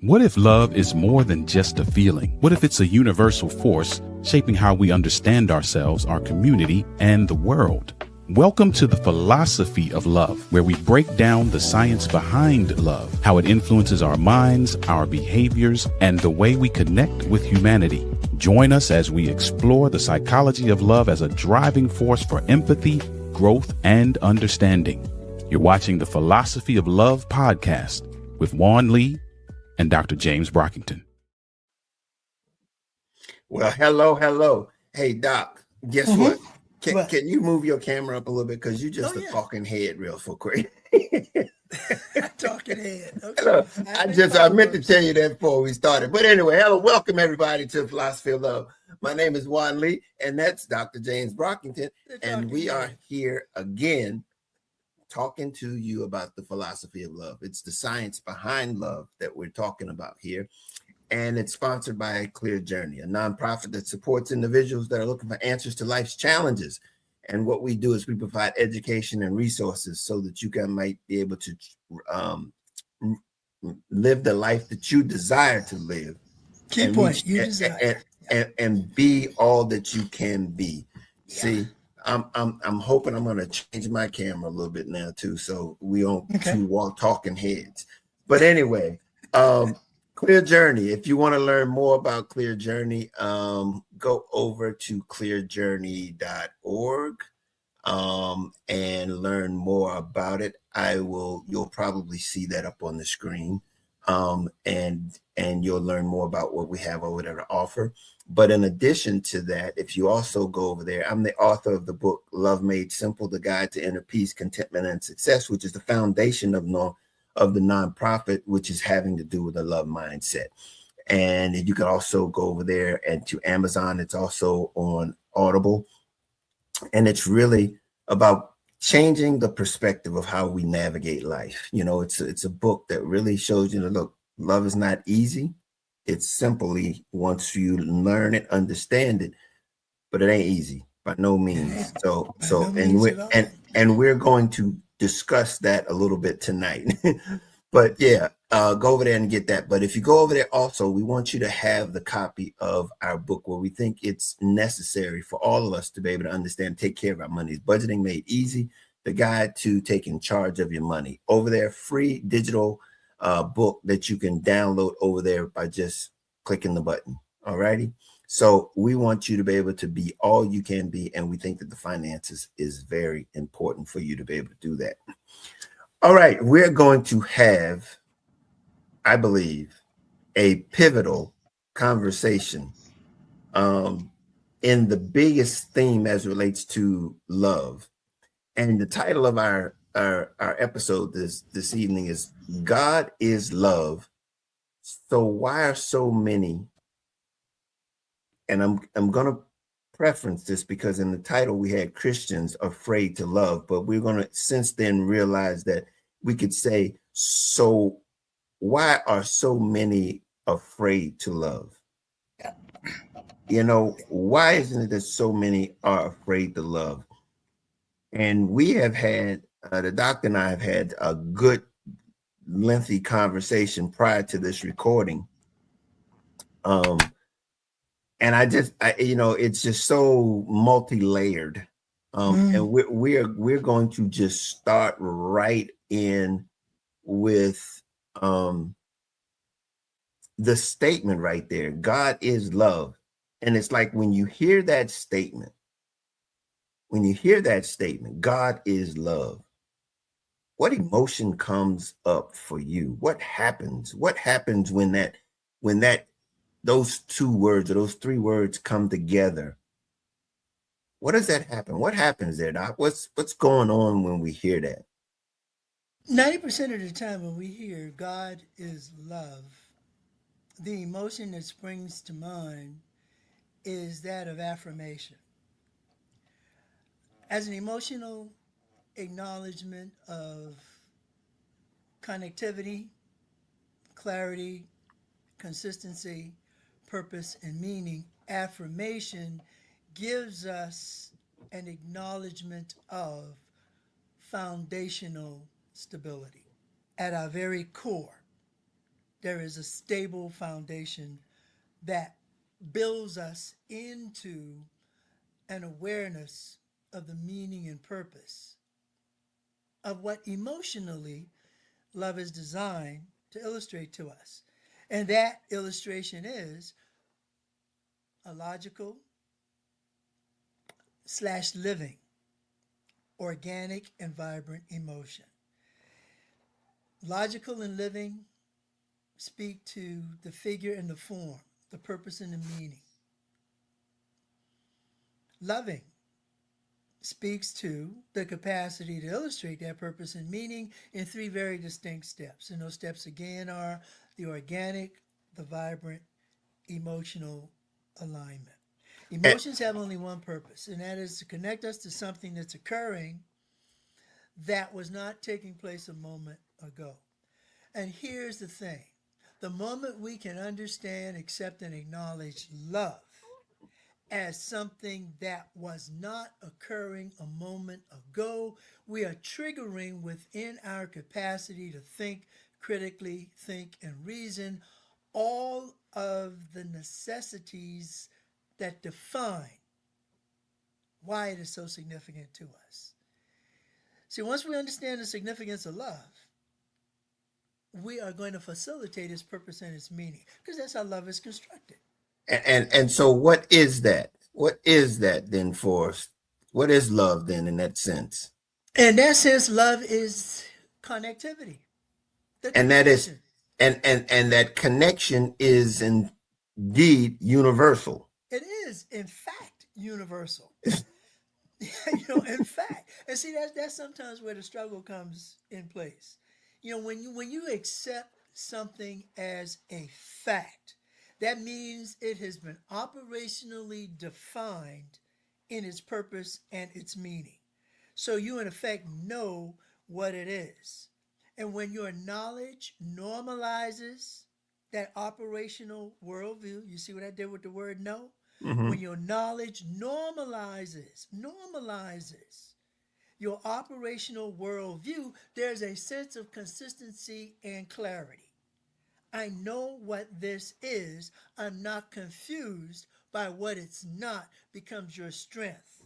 What if love is more than just a feeling? What if it's a universal force shaping how we understand ourselves, our community, and the world? Welcome to the Philosophy of Love, where we break down the science behind love, how it influences our minds, our behaviors, and the way we connect with humanity. Join us as we explore the psychology of love as a driving force for empathy, growth, and understanding. You're watching the Philosophy of Love podcast with Juan Lee and Dr. James Brockington. Well, hello. Hey, Doc, guess what? Can you move your camera up a little bit? Because you're just a talking head real so quick. Talking head. Okay. Hello. I meant to tell you that before we started. But anyway, hello, welcome everybody to Philosophy of Love. My name is Juan Lee, and that's Dr. James Brockington. And we are here again talking to you about the philosophy of love. It's the science behind love that we're talking about here. And it's sponsored by Clear Journey, a nonprofit that supports individuals that are looking for answers to life's challenges. And what we do is we provide education and resources so that you might be able to live the life that you desire to live. Key point, you desire. And be all that you can be. Yeah. See, I'm hoping I'm going to change my camera a little bit now too, so we don't talking heads. But anyway, Clear Journey. If you want to learn more about Clear Journey, go over to clearjourney.org and learn more about it. You'll probably see that up on the screen, and you'll learn more about what we have over there to offer. But in addition to that, if you also go over there, I'm the author of the book, Love Made Simple, The Guide to Inner Peace, Contentment, and Success, which is the foundation of the nonprofit, which is having to do with the love mindset. And you can also go over there and to Amazon. It's also on Audible. And it's really about changing the perspective of how we navigate life. You know, it's a book that really shows you, look, love is not easy. It's simply once you learn it, understand it, but it ain't easy by no means. We're going to discuss that a little bit tonight. But yeah, go over there and get that. But if you go over there also, we want you to have the copy of our book where we think it's necessary for all of us to be able to understand, take care of our money. Budgeting Made Easy, the guide to taking charge of your money. Over there, free digital book that you can download over there by just clicking the button. All righty. So we want you to be able to be all you can be. And we think that the finances is very important for you to be able to do that. All right. We're going to have, I believe, a pivotal conversation in the biggest theme as it relates to love. And the title of our episode this evening is God is Love. So why are so many, and I'm going to preference this because in the title we had Christians afraid to love, but we're going to since then realize that we could say, so why are so many afraid to love? You know, why isn't it that so many are afraid to love? And we have had, the doctor and I have had a good lengthy conversation prior to this recording. And it's just so multi-layered. And we're going to just start right in with the statement right there. God is love. And it's like when you hear that statement, God is love, what emotion comes up for you? What happens? What happens when those two words or those three words come together? What does that happen? What happens there, Doc? What's going on when we hear that? 90% of the time when we hear God is love, the emotion that springs to mind is that of affirmation. As an emotional acknowledgement of connectivity, clarity, consistency, purpose, and meaning, affirmation gives us an acknowledgement of foundational stability. At our very core, There is a stable foundation that builds us into an awareness of the meaning and purpose of what emotionally love is designed to illustrate to us. And that illustration is a logical slash living, organic and vibrant emotion. Logical and living speak to the figure and the form, the purpose and the meaning. Loving speaks to the capacity to illustrate that purpose and meaning in three very distinct steps. And those steps again are the organic, the vibrant, emotional alignment. And, Emotions have only one purpose, and that is to connect us to something that's occurring that was not taking place a moment ago. And here's the thing, the moment we can understand, accept, and acknowledge love as something that was not occurring a moment ago, we are triggering within our capacity to think critically, think and reason all of the necessities that define why it is so significant to us. See, once we understand the significance of love, we are going to facilitate its purpose and its meaning because that's how love is constructed. and so what is that? What is that then for us? What is love then in that sense? In that sense, love is connectivity, the And that is connection. and that connection is indeed universal. It is, in fact, universal. In fact, and see that's sometimes where the struggle comes in place. When you accept something as a fact, that means it has been operationally defined in its purpose and its meaning. So you in effect know what it is. And when your knowledge normalizes that operational worldview, you see what I did with the word know? When Hmm. your knowledge normalizes your operational worldview, there's a sense of consistency and clarity. I know what this is. I'm not confused by what it's not, becomes your strength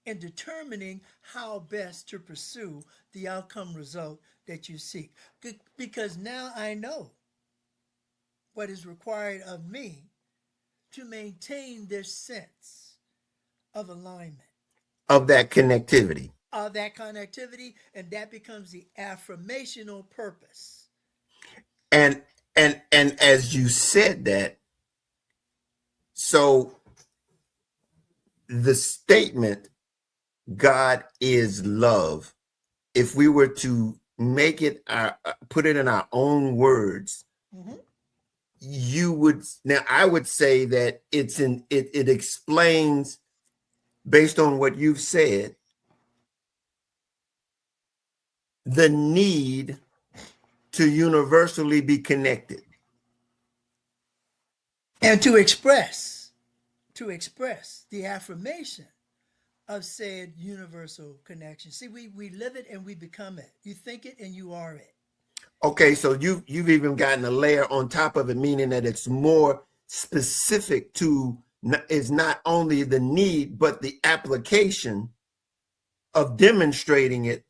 in determining how best to pursue the outcome result that you seek. Because now I know what is required of me to maintain this sense of alignment, Of that connectivity. of that connectivity, and that becomes the affirmational purpose. And and as you said that, so the statement God is love, if we were to make it our put it in our own words, Mhm. you would now I would say that it explains based on what you've said the need to universally be connected. And to express the affirmation of said universal connection. See, we live it and we become it. You think it and you are it. Okay, so you've even gotten a layer on top of it, meaning that it's more specific to is not only the need but the application of demonstrating it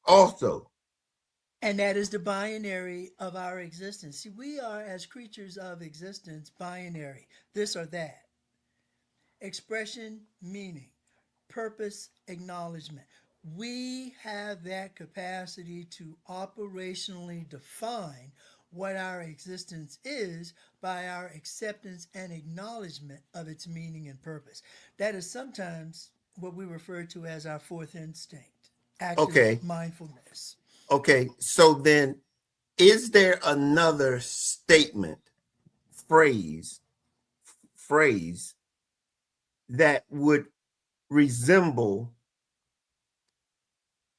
also. And that is the binary of our existence. See, we are, as creatures of existence, binary, this or that. Expression, meaning, purpose, acknowledgement. We have that capacity to operationally define what our existence is by our acceptance and acknowledgement of its meaning and purpose. That is sometimes what we refer to as our fourth instinct, active Okay, mindfulness. okay. So then, is there another statement, phrase, phrase that would resemble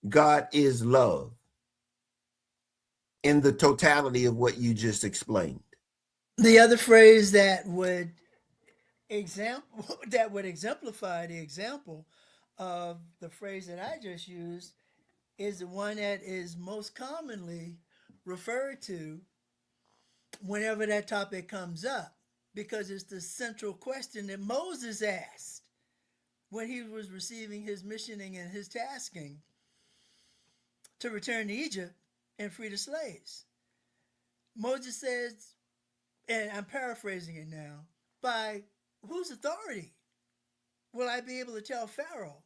God is love in the totality of what you just explained? The other phrase that would exemplify the example of the phrase that I just used is the one that is most commonly referred to whenever that topic comes up, because it's the central question that Moses asked when he was receiving his missioning and his tasking to return to Egypt and free the slaves. Moses says, and I'm paraphrasing it now, by whose authority will I be able to tell Pharaoh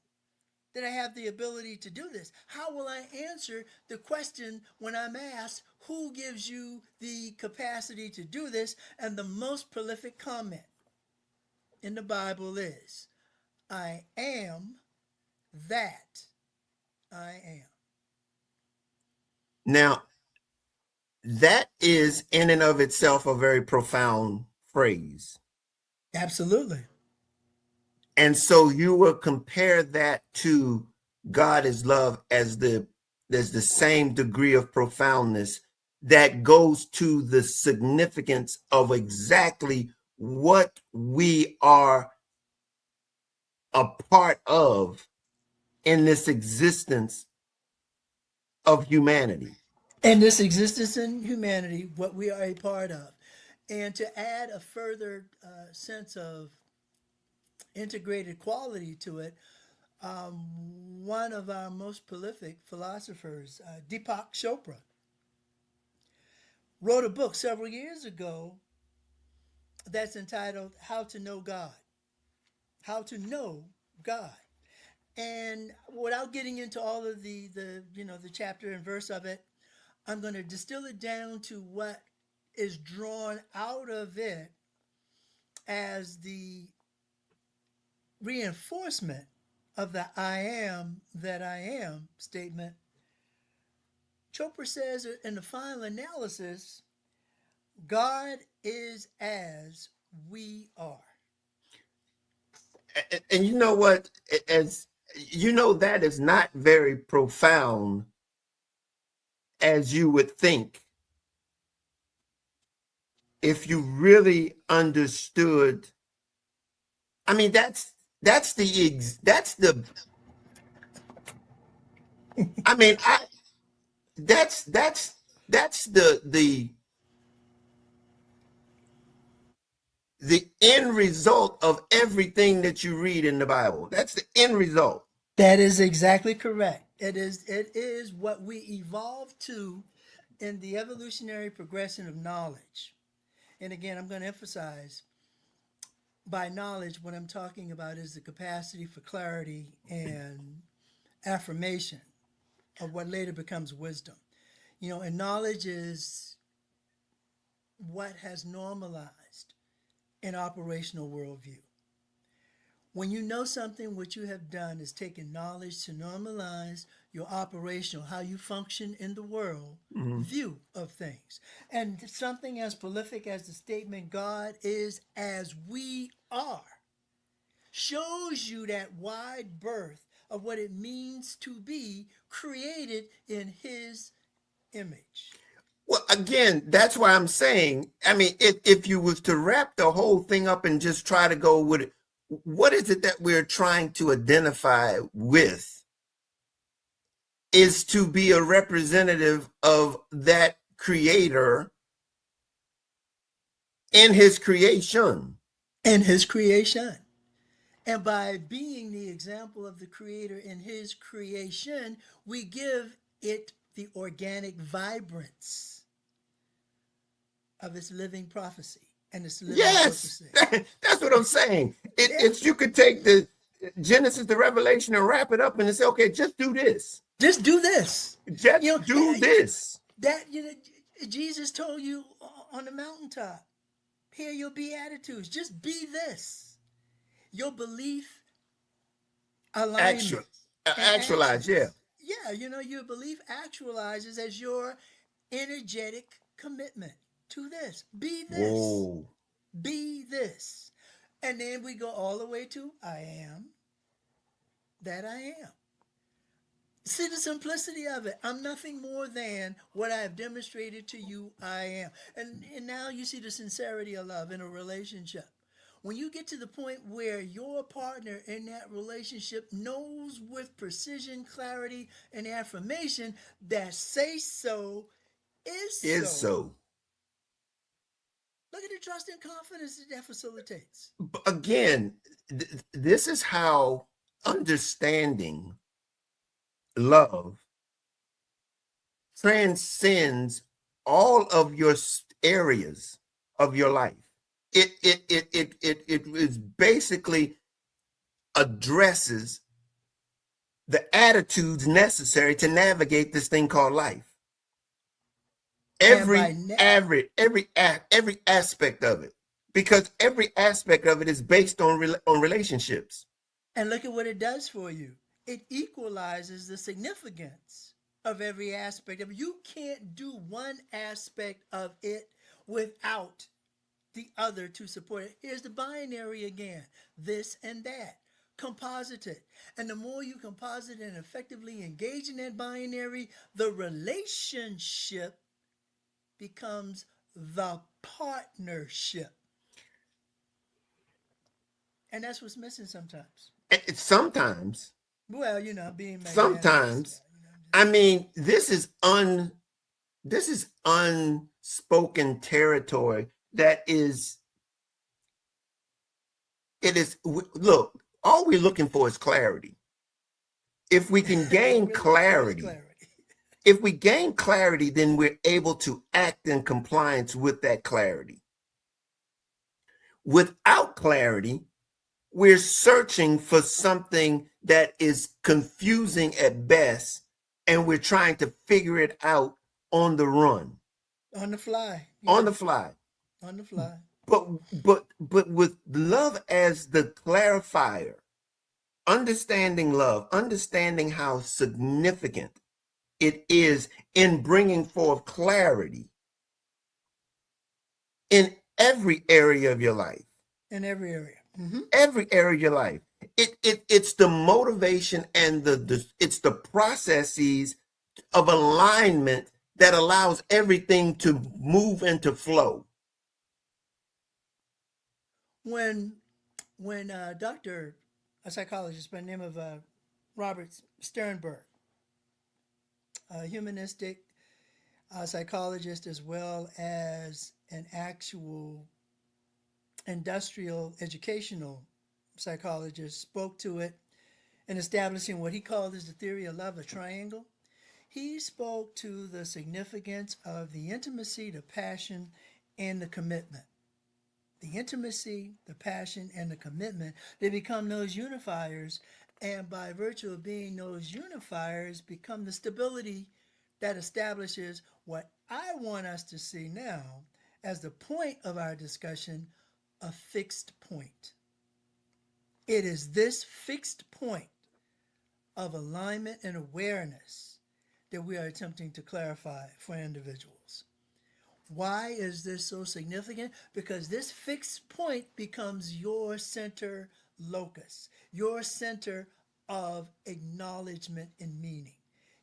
that I have the ability to do this? How will I answer the question when I'm asked, who gives you the capacity to do this? And the most prolific comment in the Bible is, I am that I am. Now, that is in and of itself a very profound phrase. Absolutely. And so you will compare that to God is love as there's the same degree of profoundness that goes to the significance of exactly what we are a part of in this existence of humanity. And this existence in humanity, what we are a part of. And to add a further sense of integrated quality to it, one of our most prolific philosophers, Deepak Chopra, wrote a book several years ago that's entitled How to Know God. How to Know God. And without getting into all of the chapter and verse of it, I'm going to distill it down to what is drawn out of it as the reinforcement of the I am that I am statement. Chopra says in the final analysis, God is as we are. And you know what? As you know, that is not very profound as you would think if you really understood. I mean, that's the I mean, that's the end result of everything that you read in the Bible. That's the end result. That is exactly correct. It is what we evolve to in the evolutionary progression of knowledge. And again, I'm going to emphasize by knowledge, what I'm talking about is the capacity for clarity and affirmation of what later becomes wisdom. And knowledge is what has normalized an operational worldview. When you know something, what you have done is taken knowledge to normalize your operational, how you function in the world, Mhm. view of things. And something as prolific as the statement, God is as we are, shows you that wide berth of what it means to be created in His image. Well, again, that's why I'm saying, I mean, if you was to wrap the whole thing up and just try to go with it, what is it that we're trying to identify with is to be a representative of that creator in his creation. In His creation. And by being the example of the Creator in His creation, we give it the organic vibrance of its living prophecy and its living Yes, purposing. that's what I'm saying. Yeah. It's you could take the Genesis to Revelation and wrap it up and say, okay, just do this. Just do this. Just You know, do this. that Jesus told you on the mountaintop, here your beatitudes. Just be this. Your belief Actual, alignment and actualize, yeah. actions. Yeah, your belief actualizes as your energetic commitment to this. Be this. Whoa. Be this. And then we go all the way to I am that I am. See the simplicity of it. I'm nothing more than what I have demonstrated to you I am. And now you see the sincerity of love in a relationship. When you get to the point where your partner in that relationship knows with precision, clarity, and affirmation that say so is Is so, so. Look at the trust and confidence that that facilitates. Again, this is how understanding love transcends all of your areas of your life. It is basically addresses the attitudes necessary to navigate this thing called life. And by Every aspect of it, because every aspect of it is based on relationships. and look at what it does for you. It equalizes the significance of every aspect of it. You can't do one aspect of it without the other to support it. Here's the binary again, this and that. Composite it. And the more you composite and effectively engage in that binary, the relationship becomes the partnership. And that's what's missing sometimes. Sometimes, Well, you know, being magnanimous. Yeah, sometimes, you know, I'm I just mean, this is unspoken territory that is it is look, all we're looking for is clarity. If we can it gain really is clarity, clarity. if we gain clarity, then we're able to act in compliance with that clarity. Without clarity, we're searching for something that is confusing at best, and we're trying to figure it out on the run, On the fly. on Yeah, the fly. on the fly. But with love as the clarifier, understanding love, understanding how significant it is in bringing forth clarity in every area of your life, In every area. Mm-hmm. every area of your life. It's the motivation and it's the processes of alignment that allows everything to move and to flow. When Dr. a psychologist by the name of Robert Sternberg, a humanistic psychologist as well as an actual industrial educational psychologist, spoke to it in establishing what he called as the theory of love, the triangle. He spoke to the significance of the intimacy, the passion, and the commitment. The intimacy, the passion, and the commitment, they become those unifiers. And by virtue of being those unifiers, become the stability that establishes what I want us to see now as the point of our discussion, a fixed point. It is this fixed point of alignment and awareness that we are attempting to clarify for individuals. Why is this so significant? Because this fixed point becomes your center locus, your center of acknowledgement and meaning.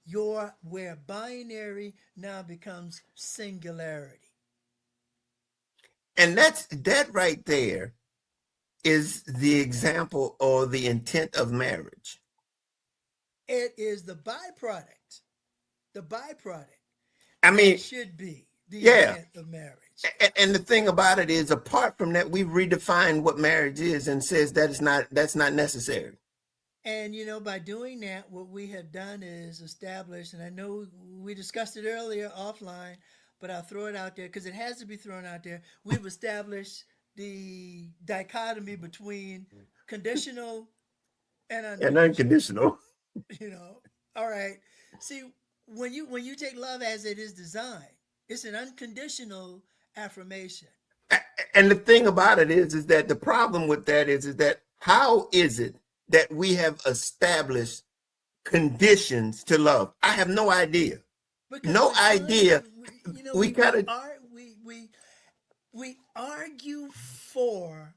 Your where binary now becomes singularity. And that right there is the example or the intent of marriage. It is the byproduct I that mean, should be the yeah. intent of marriage. And the thing about it is, apart from that, we've redefined what marriage is and says that is not that's not necessary. And you know, by doing that, what we have done is established, and I know we discussed it earlier offline, but I'll throw it out there because it has to be thrown out there. We've established the dichotomy between conditional and And unconditional. unconditional. You know, all right. See, when you take love as it is designed, it's an unconditional affirmation. And the thing about it is that the problem with that is that how is it that we have established conditions to love? I have no idea. Because No we're trying, idea. you know, We gotta. we argue for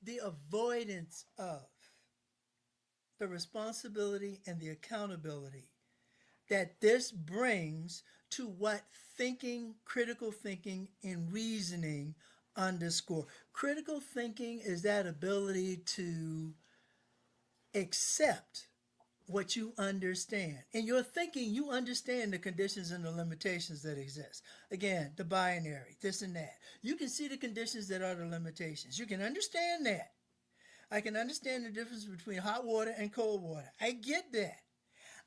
the avoidance of the responsibility and the accountability that this brings to what thinking, critical thinking, and reasoning underscore. Critical thinking is that ability to accept what you understand. In your thinking, you understand the conditions and the limitations that exist. Again, the binary, this and that. You can see the conditions that are the limitations. You can understand that. I can understand the difference between hot water and cold water. I get that.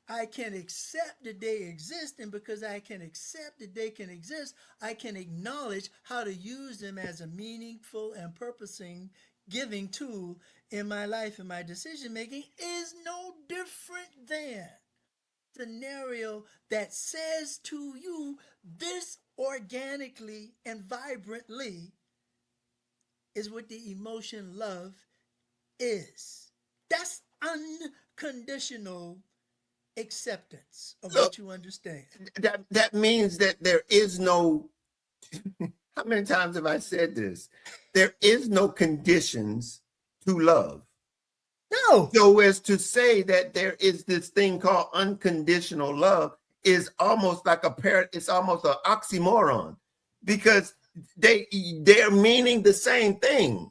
I can accept that they exist, and because I can accept that they can exist, I can acknowledge how to use them as a meaningful and purposing giving tool in my life, and my decision making is no different than scenario that says to you this organically and vibrantly is what the emotion love is. That's unconditional acceptance of Look, what you understand. that means that there is no, how many times have I said this? There is no conditions to love. No, So as to say that there is this thing called unconditional love is almost like it's almost an oxymoron, because they're meaning the same thing.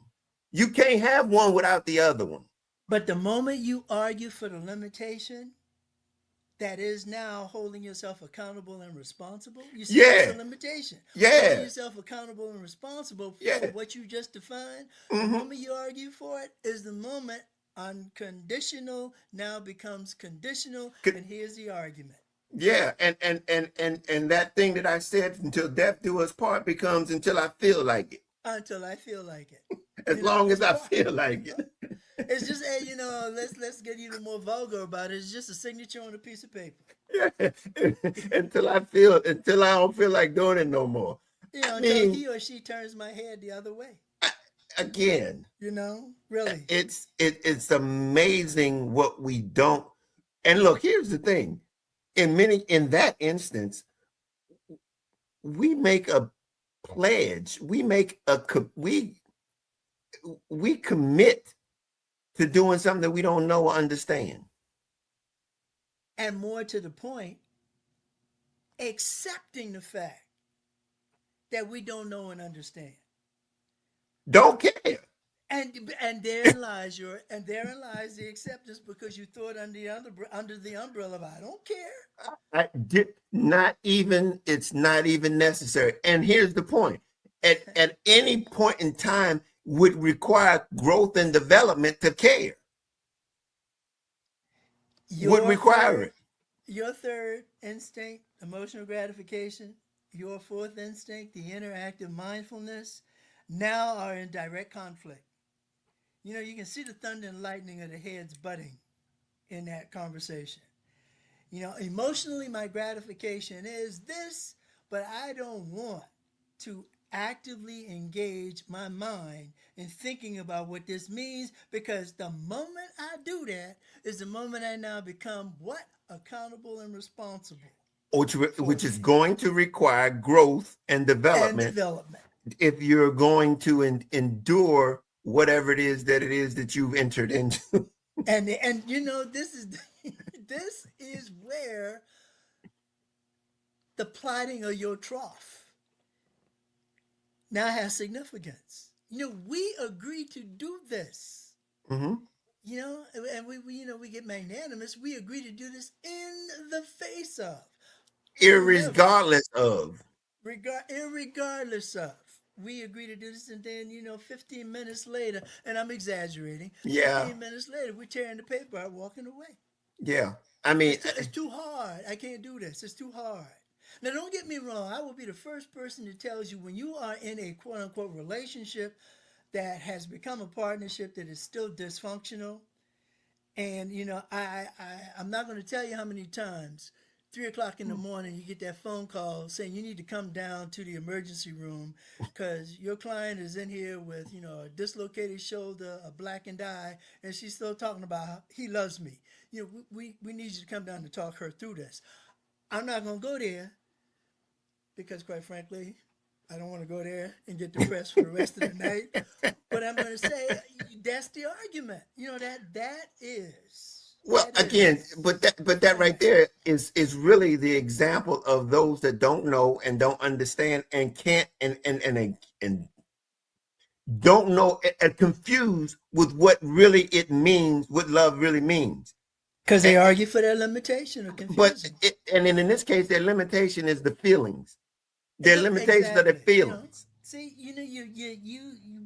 You can't have one without the other one. but the moment you argue for the limitation, that is now holding yourself accountable and responsible. You see, that's a Yeah, limitation. Holding yeah, yourself accountable and responsible for yeah. what you just defined. The hmm moment you argue for it is the moment unconditional now becomes conditional. And here's the argument. Yeah, and that thing that I said, until death do us part, becomes until I feel like it. Until I feel like it. As You know, long it's as I part. feel You like know, it. it's just let's get even more vulgar about it. It's just a signature on a piece of paper. Yeah. Until I don't feel like doing it no more. You I know, until mean, he or she turns my head the other way. again, You know, really. it's amazing what we don't. And look, here's the thing: in that instance, we make a pledge. We commit to doing something that we don't know or understand. And more to the point, accepting the fact that we don't know and understand. Don't care. And therein lies the acceptance, because you throw it under the umbrella of I don't care. I did not even, it's not even necessary. And here's the point. At any point in time would require growth and development to care. Would Your require third it. your third instinct, emotional gratification, your fourth instinct, the interactive mindfulness, now are in direct conflict. You know, you can see the thunder and lightning of the heads butting in that conversation. You know, emotionally, my gratification is this, but I don't want to actively engage my mind in thinking about what this means, because the moment I do that is the moment I now become what? Accountable and responsible for Which is it going to require growth and and development development. if you're going to endure whatever it is that you've entered into. And you know, this is this is where the plotting of your trough now has significance. You know, we agree to do this. Mhm. You know, and we get magnanimous. We agree to do this in the face of whomever, Irregardless of. irregardless of. We agree to do this, and then 15 minutes later, and I'm exaggerating. Yeah. 15 minutes later, we're tearing the paper out, walking away. Yeah. I mean, It's too hard. I can't do this. It's too hard. Now, don't get me wrong. I will be the first person that tells you, when you are in a quote unquote relationship that has become a partnership that is still dysfunctional, and I'm not going to tell you how many times 3 o'clock in the morning you get that phone call saying you need to come down to the emergency room because your client is in here with a dislocated shoulder, a blackened eye, and she's still talking about how he loves me. We need you to come down to talk her through this. I'm not going to go there because, quite frankly, I don't want to go there and get depressed for the rest of the night. But I'm going to say that's the argument. well, that again, is but that right fact. there is really the example of those that don't know and don't understand and can't and don't know and confused with what really it means, what love really means. Because they argue for their limitation or But confusing. and then in this case, their limitation is the feelings. Their limitation of their Exactly. feelings. See,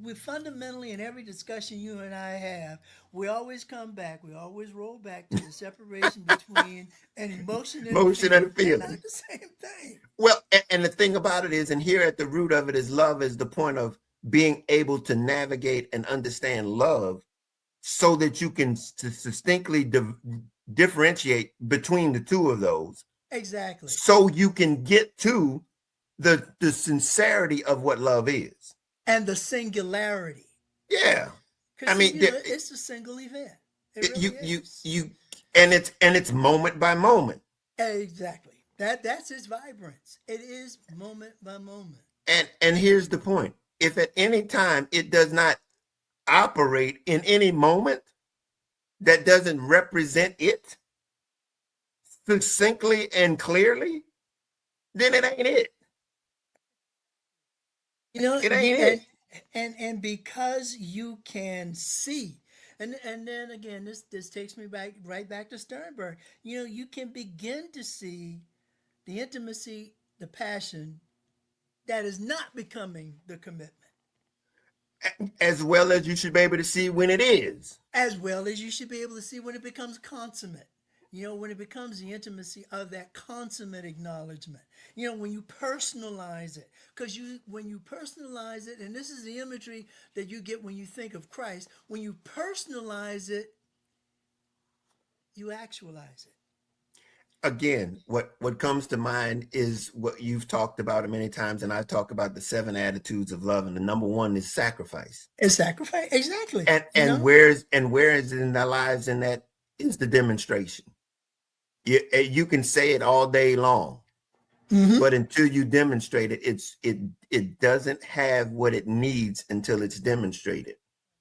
we fundamentally in every discussion you and I have, we always come back, we always roll back to the separation between an emotion and a Motion and feeling. a They're feeling. not the same thing. Well, and the thing about it is, and here at the root of it is love is the point of being able to navigate and understand love so that you can distinctly differentiate between the two of those. Exactly. So you can get to the sincerity of what love is. And the singularity. Yeah. I Because mean, it's a single event. It really is. and it's moment by moment. Exactly. That's its vibrance. It is moment by moment. And here's the point. If at any time it does not operate in any moment that doesn't represent it succinctly and clearly, then it ain't it. It ain't it. And because you can see, and then again, this takes me right back to Sternberg. You can begin to see the intimacy, the passion that is not becoming the commitment, As well as you should be able to see when it is. as well as you should be able to see when it becomes consummate. When it becomes the intimacy of that consummate acknowledgement. When you personalize it, because when you personalize it, and this is the imagery that you get when you think of Christ, when you personalize it, you actualize it. Again, what comes to mind is what you've talked about many times, and I talk about the 7 attitudes of love, and the number one is sacrifice. It's sacrifice, exactly. And where's in our lives in that is the demonstration. You can say it all day long, but until you demonstrate it, it doesn't have what it needs until it's demonstrated.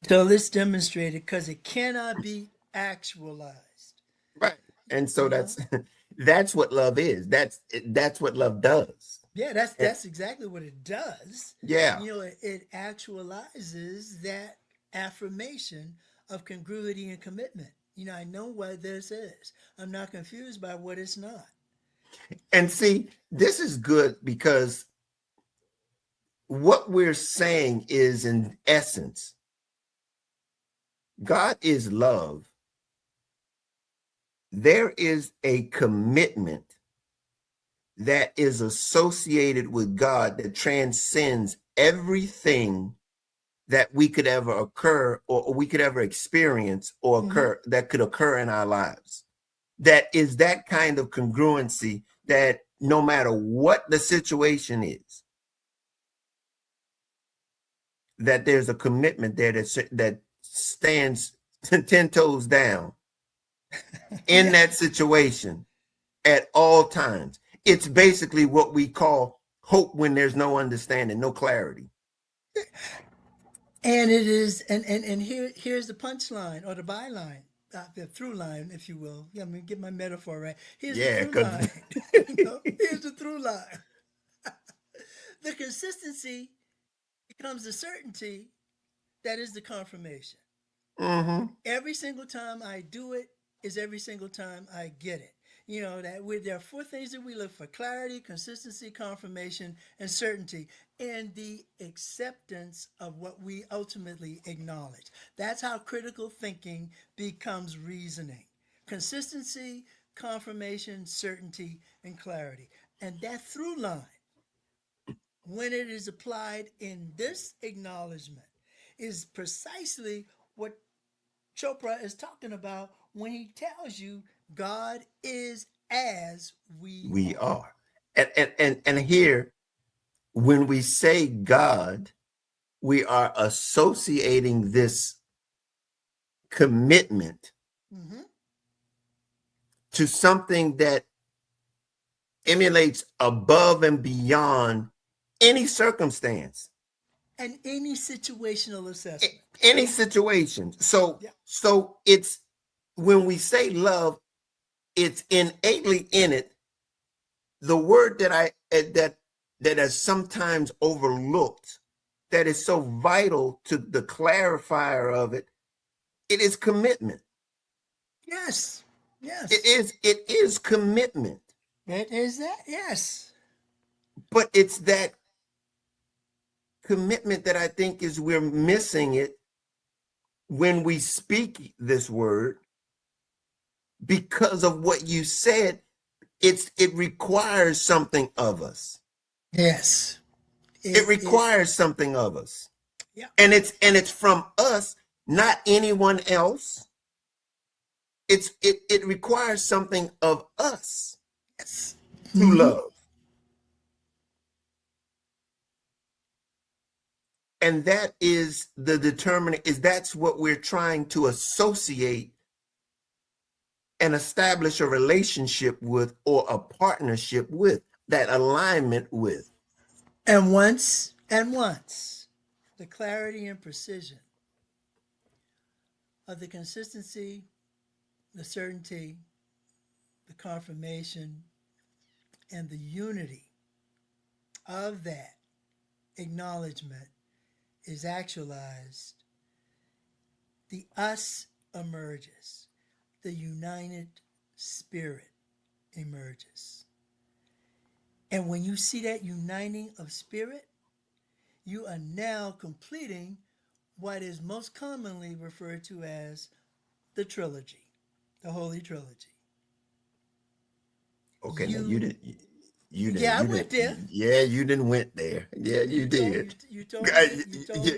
So it's demonstrated because it cannot be actualized. Right. And so You know? that's what love is. That's what love does. Yeah, that's exactly what it does. Yeah. It actualizes that affirmation of congruity and commitment. I know what this is. I'm not confused by what it's not. And see, this is good because what we're saying is, in essence, God is love. There is a commitment that is associated with God that transcends everything that we could ever occur or we could ever experience or occur that could occur in our lives. That is that kind of congruency that no matter what the situation is, that there's a commitment there that stands 10 toes down in that situation at all times. It's basically what we call hope when there's no understanding, no clarity. And it is, and here's the punchline or the byline, the through line, if you will. Yeah, let me get my metaphor right. Here's the through line. Here's the through line. The consistency becomes the certainty that is the confirmation. Every single time I do it is every single time I get it. There are 4 things that we look for: clarity, consistency, confirmation, and certainty, and the acceptance of what we ultimately acknowledge. That's how critical thinking becomes reasoning: consistency, confirmation, certainty, and clarity. And that through line, when it is applied in this acknowledgement, is precisely what Chopra is talking about when he tells you God is as we are. are. And here, when we say God, we are associating this commitment to something that emulates above and beyond any circumstance And any situational assessment. any situation. So it's when we say love, it's innately in it. The word that is sometimes overlooked, that is so vital to the clarifier of it, it is commitment. Yes. Yes. It is commitment, It is that. Yes. but it's that commitment that I think is we're missing it when we speak this word because of what you said. It requires something of us. Yes. It It requires something of us. yeah. And it's from us, not anyone else. It requires something of us Yes. to Hmm. love. And that is the determining, is that's what we're trying to associate and establish a relationship with, or a partnership with, that alignment with. And once the clarity and precision of the consistency, the certainty, the confirmation, and the unity of that acknowledgement is actualized, the us emerges, the united spirit emerges. And when you see that uniting of spirit, you are now completing what is most commonly referred to as the trilogy, the Holy Trilogy. Okay, now You, you yeah, I went didn't, there. yeah, you didn't went there. Yeah, You you told you did. you told me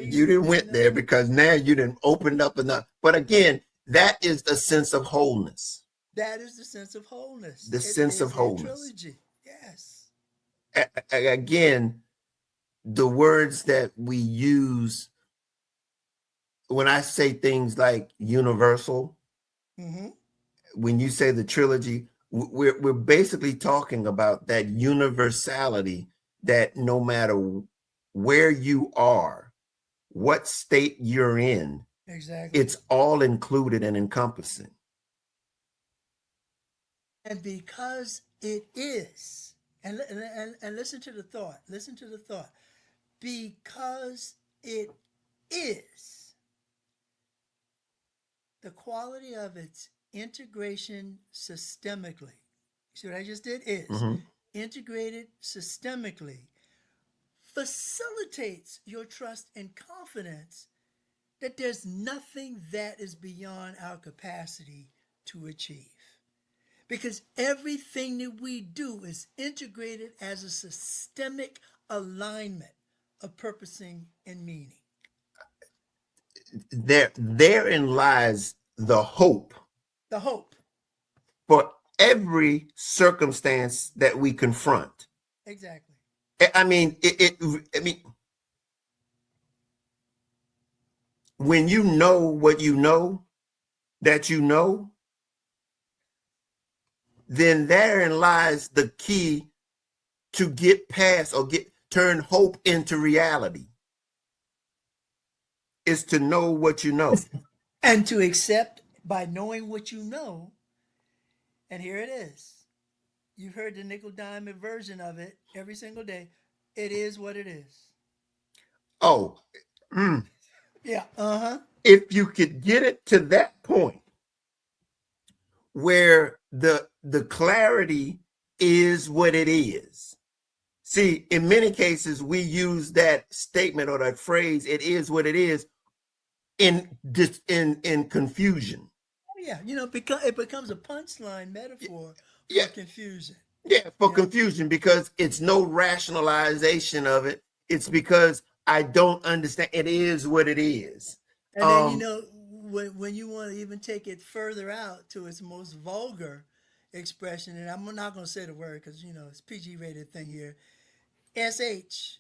You didn't you went there know because now you didn't open up enough. But again, that is the sense of wholeness. that is the sense of wholeness. The It sense of is a wholeness. trilogy. Yes. Again, the words that we use when I say things like universal, Mm-hmm. when you say the trilogy, we're basically talking about that universality, that no matter where you are, what state you're in, Exactly. it's all included and encompassing. And because it is, and listen to the thought. Listen to the thought. Because it is, the quality of its integration systemically. See what I just did? Is Mhm. integrated systemically facilitates your trust and confidence that there's nothing that is beyond our capacity to achieve. Because everything that we do is integrated as a systemic alignment of purposing and meaning. Therein lies the hope The hope. for every circumstance that we confront. Exactly. I mean, I mean, when you know what you know that you know, then therein lies the key to get past, or get turn hope into reality, is to know what you know. And to accept by knowing what you know, and here it is. You've heard the nickel diamond version of it every single day. It is what it is. Oh, mm, Yeah. Uh huh. if you could get it to that point where the clarity is what it is. See, in many cases, we use that statement or that phrase, "it is what it is," in confusion. Oh, yeah. Because it becomes a punchline metaphor Yeah, for confusion. yeah, for Yeah. confusion, because it's no rationalization of it. It's because I don't understand. It is what it is. And then Um, when you want to even take it further out to its most vulgar expression, and I'm not going to say the word because it's PG rated thing here. SH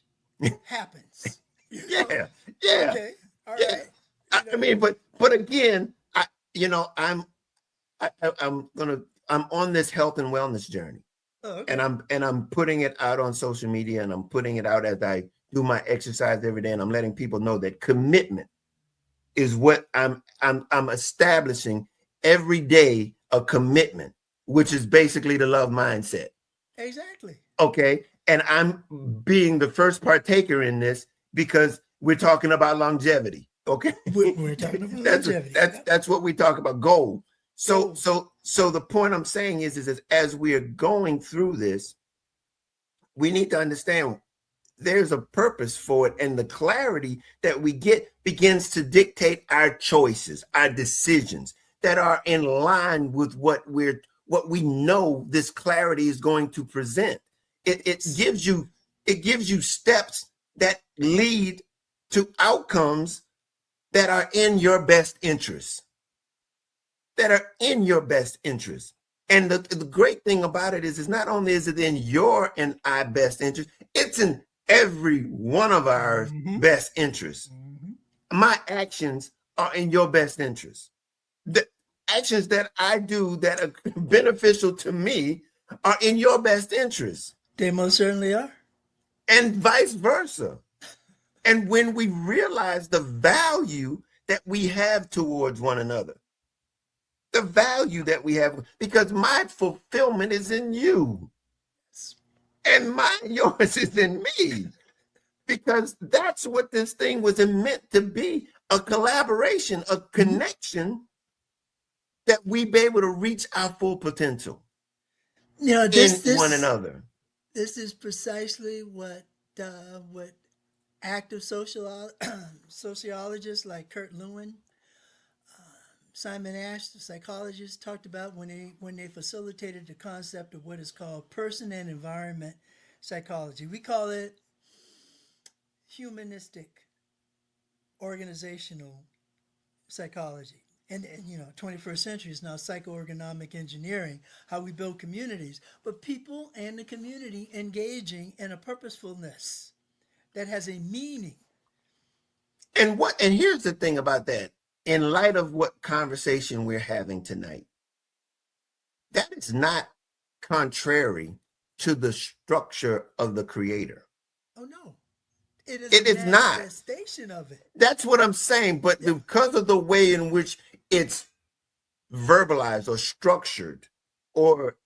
happens. You know. yeah, yeah, Okay. All yeah. right. I mean, but again, I'm gonna I'm on this health and wellness journey, Oh, and okay. I'm putting it out on social media, and I'm putting it out as I do my exercise every day, and I'm letting people know that commitment is what I'm establishing every day, a commitment, which is basically the love mindset. Exactly. Okay, and I'm being the first partaker in this because we're talking about longevity. Okay, We're talking about that's longevity. that's Yep. that's what we talk about, goal. So Oh, so the point I'm saying is that as we are going through this, we need to understand there's a purpose for it, and the clarity that we get begins to dictate our choices, our decisions that are in line with what we know this clarity is going to present. It gives you steps that lead to outcomes that are in your best interest, that are in your best interest. And the great thing about it is not only is it in your and I best interest, it's in every one of our mm-hmm, best interests. mm-hmm. My actions are in your best interest. The actions that I do that are beneficial to me are in your best interest, They most certainly are. and vice versa. And when we realize the value that we have towards one another, the value that we have, because my fulfillment is in you and yours is in me, because that's what this thing was meant to be, a collaboration, a Mhm. connection that we be able to reach our full potential You know, in one another. this is precisely what active sociologists like Kurt Lewin, Simon Ash, the psychologist, talked about when they facilitated the concept of what is called person and environment psychology. We call it humanistic organizational psychology. And 21st century is now psycho-ergonomic engineering, how we build communities, but people and the community engaging in a purposefulness that has a meaning. And here's the thing about that. In light of what conversation we're having tonight, that is not contrary to the structure of the creator. Oh no, it is a It is not. manifestation of it. That's what I'm saying. But Yeah. because of the way in which it's verbalized or structured or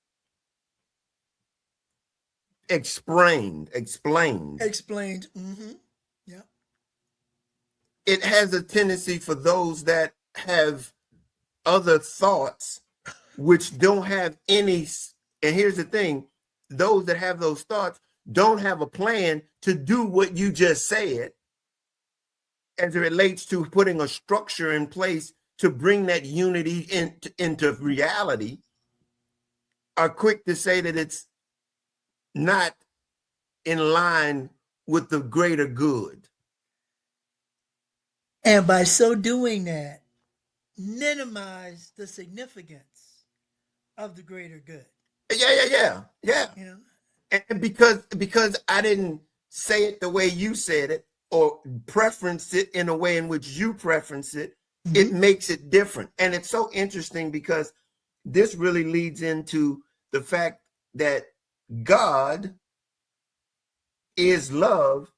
explained, Explained. Mm-hmm. Yeah. it has a tendency for those that have other thoughts which don't have any. And here's the thing, those that have those thoughts don't have a plan to do what you just said as it relates to putting a structure in place to bring that unity into reality, are quick to say that it's not in line with the greater good. And by so doing that, minimize the significance of the greater good. Yeah. You know. And because I didn't say it the way you said it or preference it in a way in which you preference it, it Mm-hmm. makes it different. And it's so interesting because this really leads into the fact that God is love,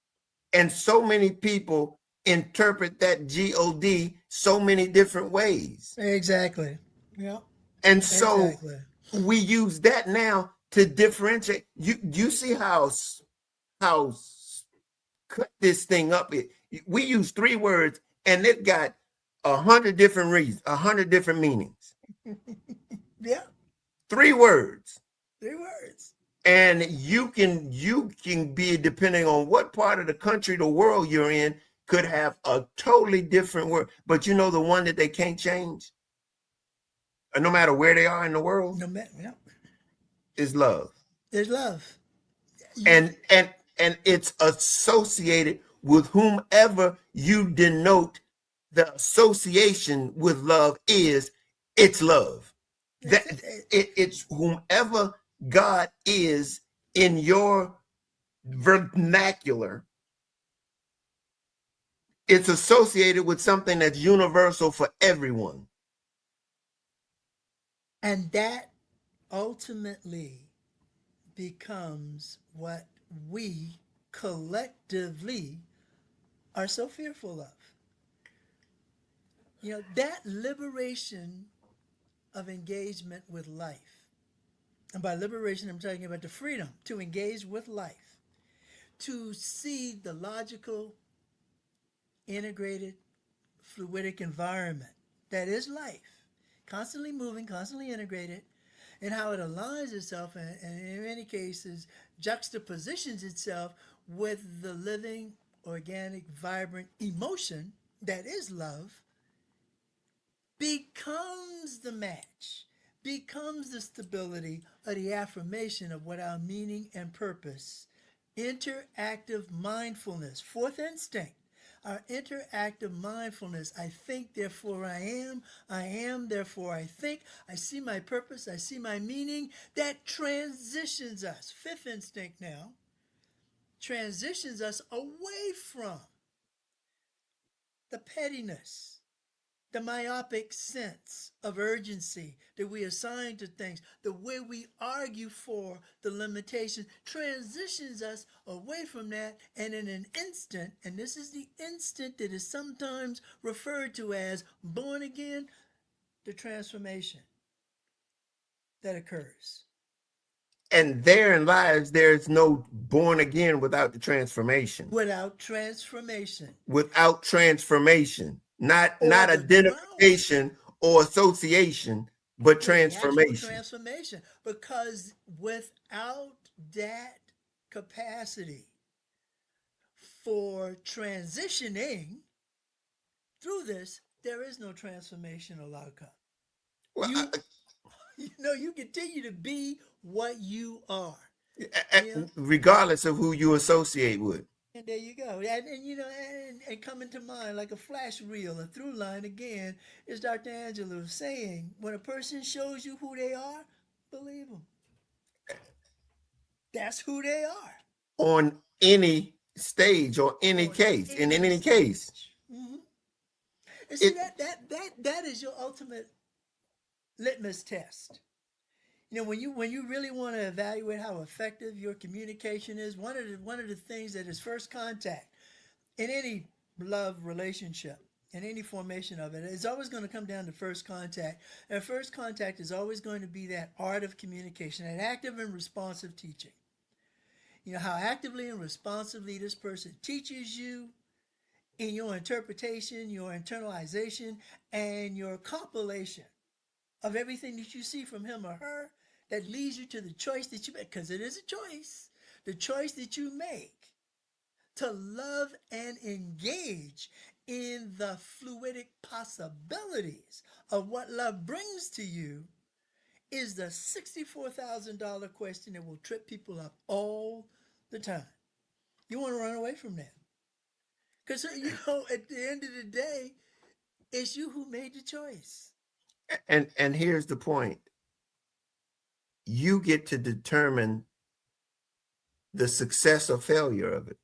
and so many people interpret that God so many different ways. Exactly. Yeah. And so Exactly. we use that now to differentiate. You see how cut this thing up. We use three words and it got 100 different reasons, 100 different meanings. Yeah. Three words. 3 words. And you can be, depending on what part of the country, the world you're in, could have a totally different word. But you know the one that they can't change, no matter where they are in the world, No matter. Yeah. is love. There's love. You, And it's associated with whomever you denote the association with love is. It's love. That that's it. it's whomever God is in your vernacular. It's associated with something that's universal for everyone. And that ultimately becomes what we collectively are so fearful of. That liberation of engagement with life. And by liberation, I'm talking about the freedom to engage with life, to see the logical, integrated, fluidic environment that is life constantly moving, constantly integrated, and how it aligns itself and in many cases juxtapositions itself with the living, organic, vibrant emotion that is love, becomes the match, becomes the stability or the affirmation of what our meaning and purpose. Interactive mindfulness, fourth instinct. Our interactive mindfulness. I think, therefore I am. I am, therefore I think. I see my purpose. I see my meaning. That transitions us. Fifth instinct now transitions us away from the pettiness, the myopic sense of urgency that we assign to things, the way we argue for the limitation, transitions us away from that. And in an instant, and this is the instant that is sometimes referred to as born again, the transformation that occurs. And therein lies there's no born again without the transformation. Without transformation, Without transformation. or Not the ground, identification or association, but but the actual transformation. transformation, because without that capacity for transitioning through this, there is no transformational outcome. Well, You you continue to be what you are. Yeah. regardless of who you associate with. And there you go. And coming to mind like a flash reel, a through line again, is Dr. Angelo saying, when a person shows you who they are, believe them. That's who they are. On any stage or any On case, in any any case. stage. And see It that is your ultimate litmus test. When you really want to evaluate how effective your communication is, one of the things that is first contact in any love relationship, in any formation of it, it's always going to come down to first contact. And first contact is always going to be that art of communication, an active and responsive teaching. How actively and responsively this person teaches you in your interpretation, your internalization, and your compilation of everything that you see from him or her that leads you to the choice that you make, because it is a choice, the choice that you make to love and engage in the fluidic possibilities of what love brings to you is the $64,000 question that will trip people up all the time. You want to run away from that. Because, at the end of the day, it's you who made the choice. and here's the point. You get to determine the success or failure of it.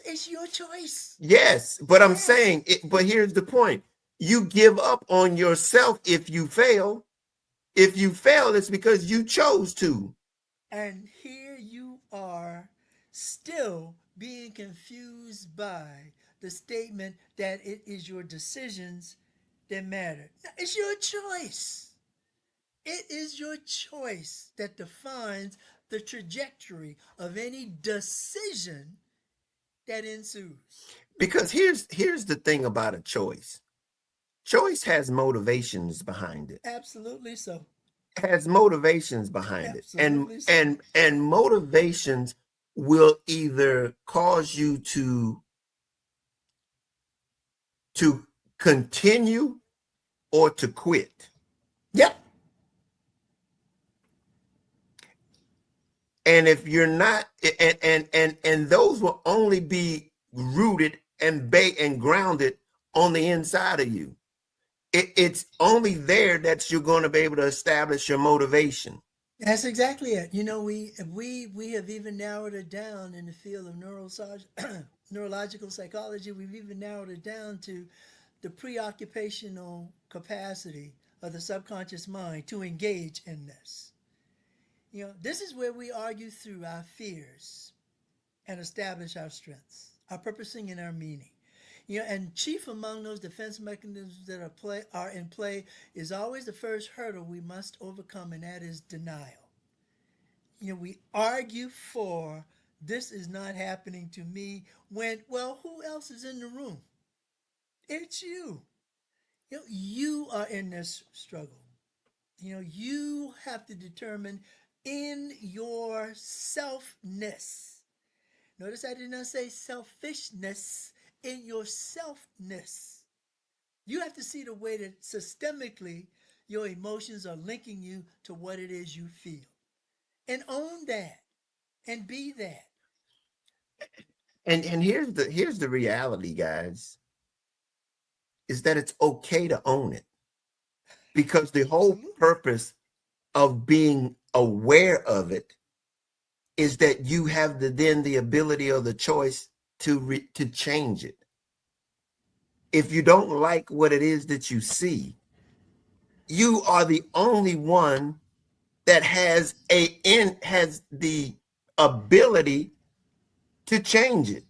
It's your choice. Yes, but I'm Yes. saying it, but here's the point. You give up on yourself if you fail. If you fail, it's because you chose to. And here you are still being confused by the statement that it is your decisions that matter. It's your choice. It is your choice that defines the trajectory of any decision that ensues. Because here's the thing about a choice. Choice has motivations behind it. Absolutely so. Has motivations behind it. And Absolutely so. and and motivations will either cause you to continue or to quit. Yep. And if you're not, and those will only be rooted and grounded on the inside of you. It's only there that you're going to be able to establish your motivation. That's exactly it. We have even narrowed it down in the field of neurological psychology. We've even narrowed it down to the preoccupational capacity of the subconscious mind to engage in this. This is where we argue through our fears and establish our strengths, our purposing and our meaning. And chief among those defense mechanisms that are in play is always the first hurdle we must overcome, and that is denial. We argue for this is not happening to me when, well, who else is in the room? It's you. You are in this struggle. You have to determine in your selfness. Notice I did not say selfishness, in your selfness. You have to see the way that systemically your emotions are linking you to what it is you feel. And own that and be that. And here's the reality, guys, is that it's okay to own it, because the whole Absolutely. purpose of being aware of it is that you have the ability or the choice to change it. If you don't like what it is that you see, you are the only one that has the ability to change it,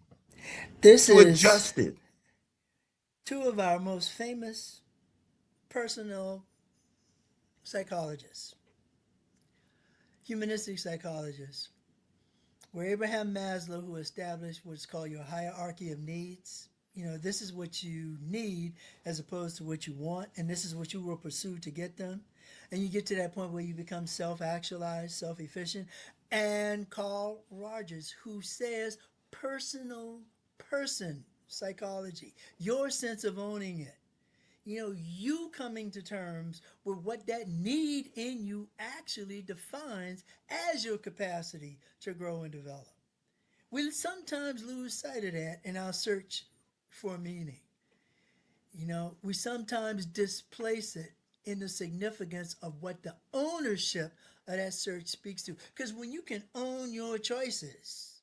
This to is adjust it. two of our most famous personal psychologists, humanistic psychologists, were Abraham Maslow, who established what's called your hierarchy of needs. This is what you need as opposed to what you want, and this is what you will pursue to get them. And you get to that point where you become self actualized, self efficient. And Carl Rogers, who says personal person psychology, your sense of owning it. You coming to terms with what that need in you actually defines as your capacity to grow and develop. We sometimes lose sight of that in our search for meaning. We sometimes displace it in the significance of what the ownership of that search speaks to. Because when you can own your choices,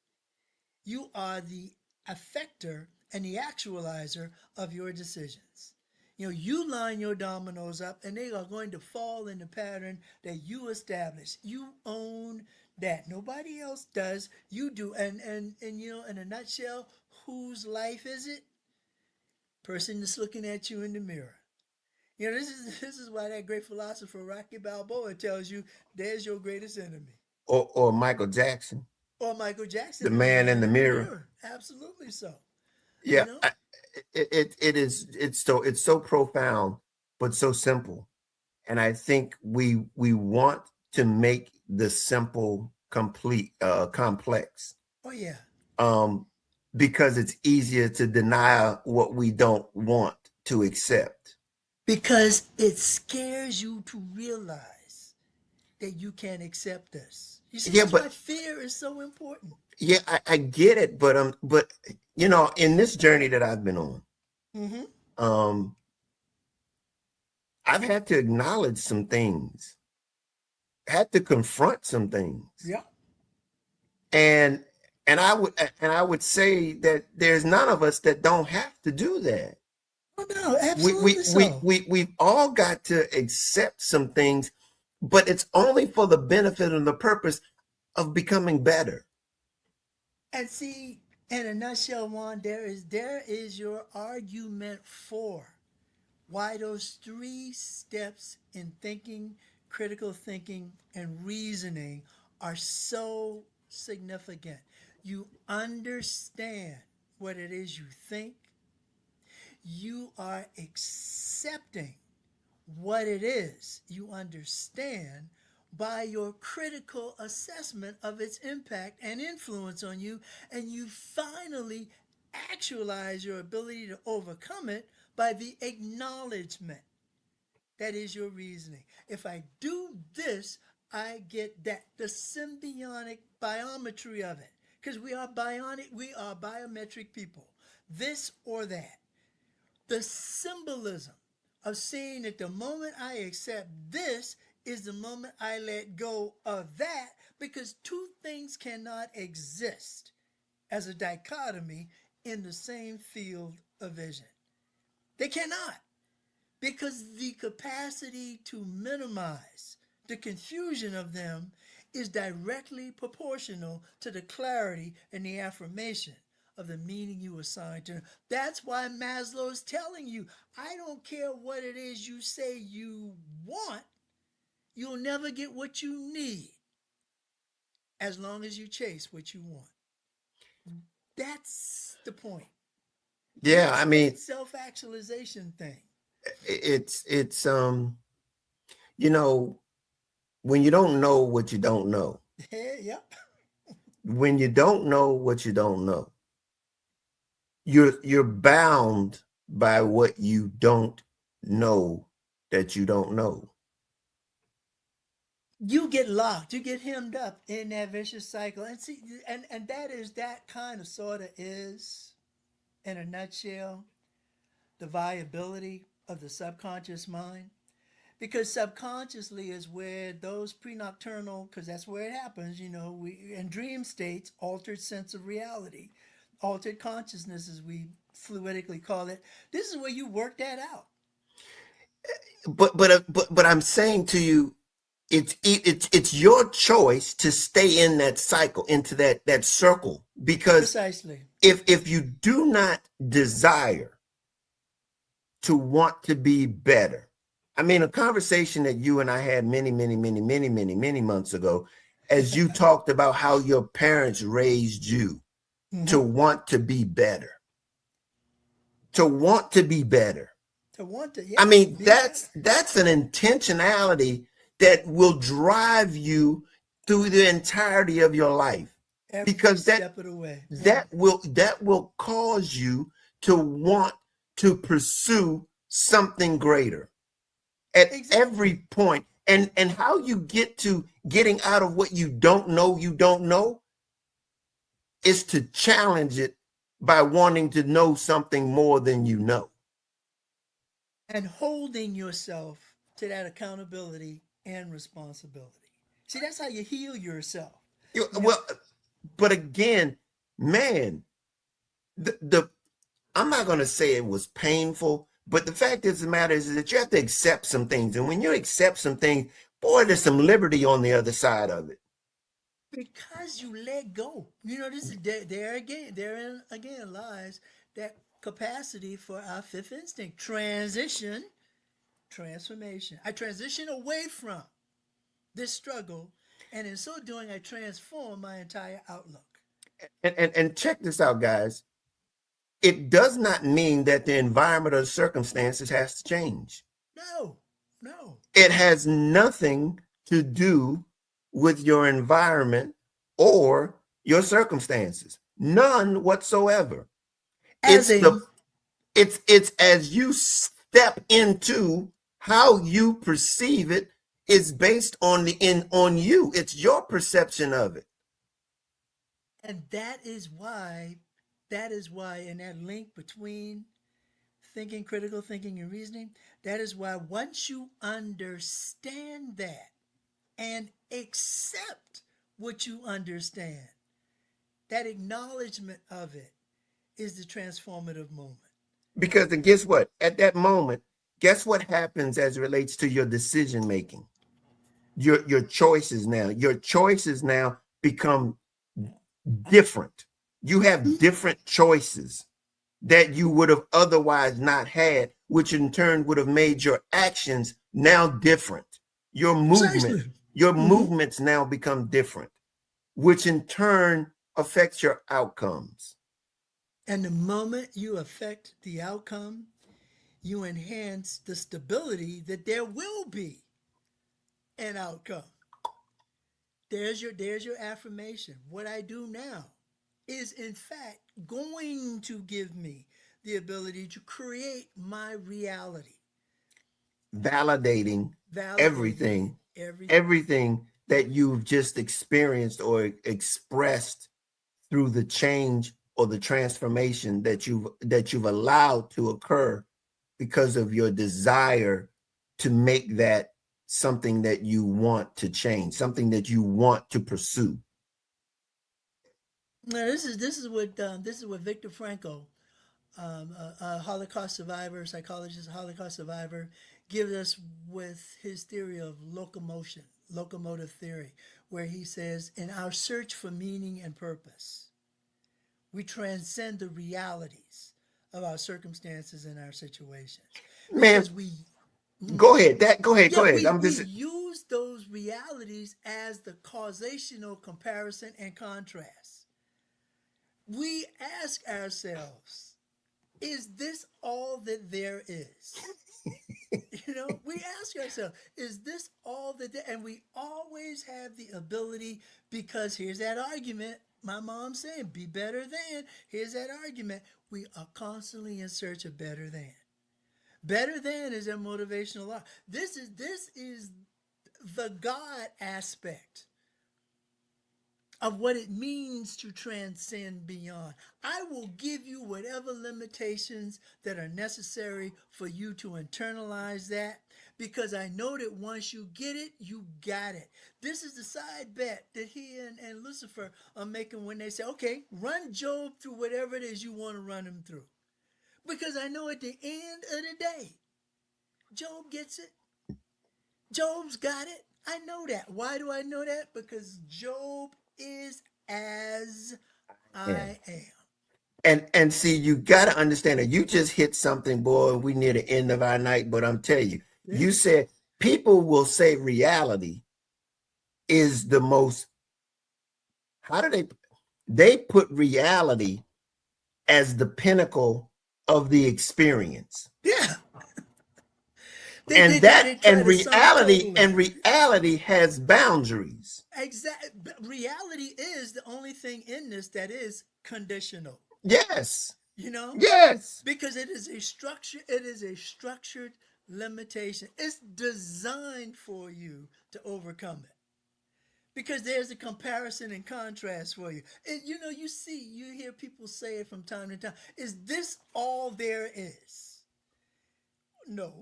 you are the affector and the actualizer of your decisions. You line your dominoes up and they are going to fall in the pattern that you establish. You own that. Nobody else does. You do. And in a nutshell, whose life is it? Person that's looking at you in the mirror. This is why that great philosopher Rocky Balboa tells you there's your greatest enemy. Or Michael Jackson, Or Michael the Jackson in the man in man the in the mirror. mirror. Absolutely so. You Yeah, know? it's so profound, but so simple. And I think we want to make the simple complete complex, Oh yeah. um, because it's easier to deny what we don't want to accept. Because it scares you to realize that you can't accept this. You see, Yeah, that's why but fear is so important. yeah, I get it, but in this journey that I've been on, Mm-hmm. um, I've had to acknowledge some things, had to confront some things, Yeah. and and I would say that there's none of us that don't have to do that. Oh no, We we absolutely we so. we we've all got to accept some things, but it's only for the benefit and the purpose of becoming better. And see, in a nutshell, Juan, there is your argument for why those three steps in thinking, critical thinking, and reasoning are so significant. You understand what it is you think, you are accepting what it is you understand by your critical assessment of its impact and influence on you, and you finally actualize your ability to overcome it by the acknowledgement that is your reasoning. If I do this, I get that. The symbiotic biometry of it. Because we are bionic, we are biometric people. This or that. The symbolism of seeing that the moment I accept this is the moment I let go of that, because two things cannot exist as a dichotomy in the same field of vision. They cannot, because the capacity to minimize the confusion of them is directly proportional to the clarity and the affirmation of the meaning you assign to them. That's why Maslow is telling you, I don't care what it is you say you want, you'll never get what you need as long as you chase what you want. That's the point. Yeah, This I mean, self actualization thing. It's you know, when you don't know what you don't know, Yep. when you don't know what you don't know, you're bound by what you don't know that you don't know. You get locked, you get hemmed up in that vicious cycle. And see, and that kind of sort of is, in a nutshell, the viability of the subconscious mind. Because subconsciously is where those prenocturnal, because that's where it happens, we in dream states, altered sense of reality, altered consciousness, as we fluidically call it. This is where you work that out. But I'm saying to you, it's your choice to stay in that cycle, into that circle, because Precisely. if you do not desire to want to be better, I mean, a conversation that you and I had many months ago, as you talked about how your parents raised you to Mm-hmm. want to be better, to want to be better. To want to, I yeah, mean, be better that's an intentionality that will drive you through the entirety of your life, every because step of the way. Yeah, that will cause you to want to pursue something greater at exactly. every point. And how you get to getting out of what you don't know is to challenge it by wanting to know something more than you know. And holding yourself to that accountability and responsibility. See, that's how you heal yourself. You know, Well, but again, man, the I'm not going to say it was painful, but the fact is the matter is that you have to accept some things. And when you accept some things, boy, there's some liberty on the other side of it. because you let go. This is there again. Therein again lies that capacity for our fifth instinct: transition, transformation. I transition away from this struggle, and in so doing, I transform my entire outlook. And check this out, guys. It does not mean that the environment or the circumstances has to change. No, no. It has nothing to do with your environment or your circumstances. None whatsoever. As It's a the it's as you step into how you perceive it is based on the in on you. It's your perception of it. And that is why in that link between thinking, critical thinking, and reasoning, that is why once you understand that and accept what you understand, that acknowledgement of it is the transformative moment. Because and guess what? At that moment, guess what happens as it relates to your decision making? Your choices now. Your choices now become different. You have different choices that you would have otherwise not had, which in turn would have made your actions now different. Your movement, Precisely. your Mm-hmm. movements now become different, which in turn affects your outcomes. And the moment you affect the outcome, you enhance the stability that there will be an outcome. There's your affirmation. What I do now is in fact going to give me the ability to create my reality, Validating validating it, everything, everything. everything that you've just experienced or expressed through the change or the transformation that you've allowed to occur because of your desire to make that something that you want to change, something that you want to pursue. Now, this is what Viktor Frankl, a Holocaust survivor, psychologist, Holocaust survivor, gives us with his theory of locomotion, locomotive theory, where he says, in our search for meaning and purpose, we transcend the realities of our circumstances and our situations Man, because we go ahead. Go yeah ahead. we I'm we just use those realities as the causational comparison and contrast. We ask ourselves, is this all that there is? We ask ourselves, is this all that? And we always have the ability, because here's that argument. My mom's saying, be better than. Here's that argument. We are constantly in search of better than. Better than is a motivational law. This is the God aspect of what it means to transcend beyond. I will give you whatever limitations that are necessary for you to internalize that, because I know that once you get it, you got it. This is the side bet that he and Lucifer are making when they say, okay, run Job through whatever it is you want to run him through. Because I know at the end of the day, Job gets it. Job's got it. I know that. Why do I know that? Because Job is as Yeah. I am. And see, you got to understand that you just hit something, boy. We near the end of our night, but I'm telling you, Yeah. you said people will say reality is the most. How do they put reality as the pinnacle of the experience? Yeah. And They that try to sum total it. and reality has boundaries. Exactly. Reality is the only thing in this that is conditional. Yes. You know, Yes. because it is a structure. It is a structured limitation. It's designed for you to overcome it. Because there's a comparison and contrast for you. You hear people say it from time to time. Is this all there is? No.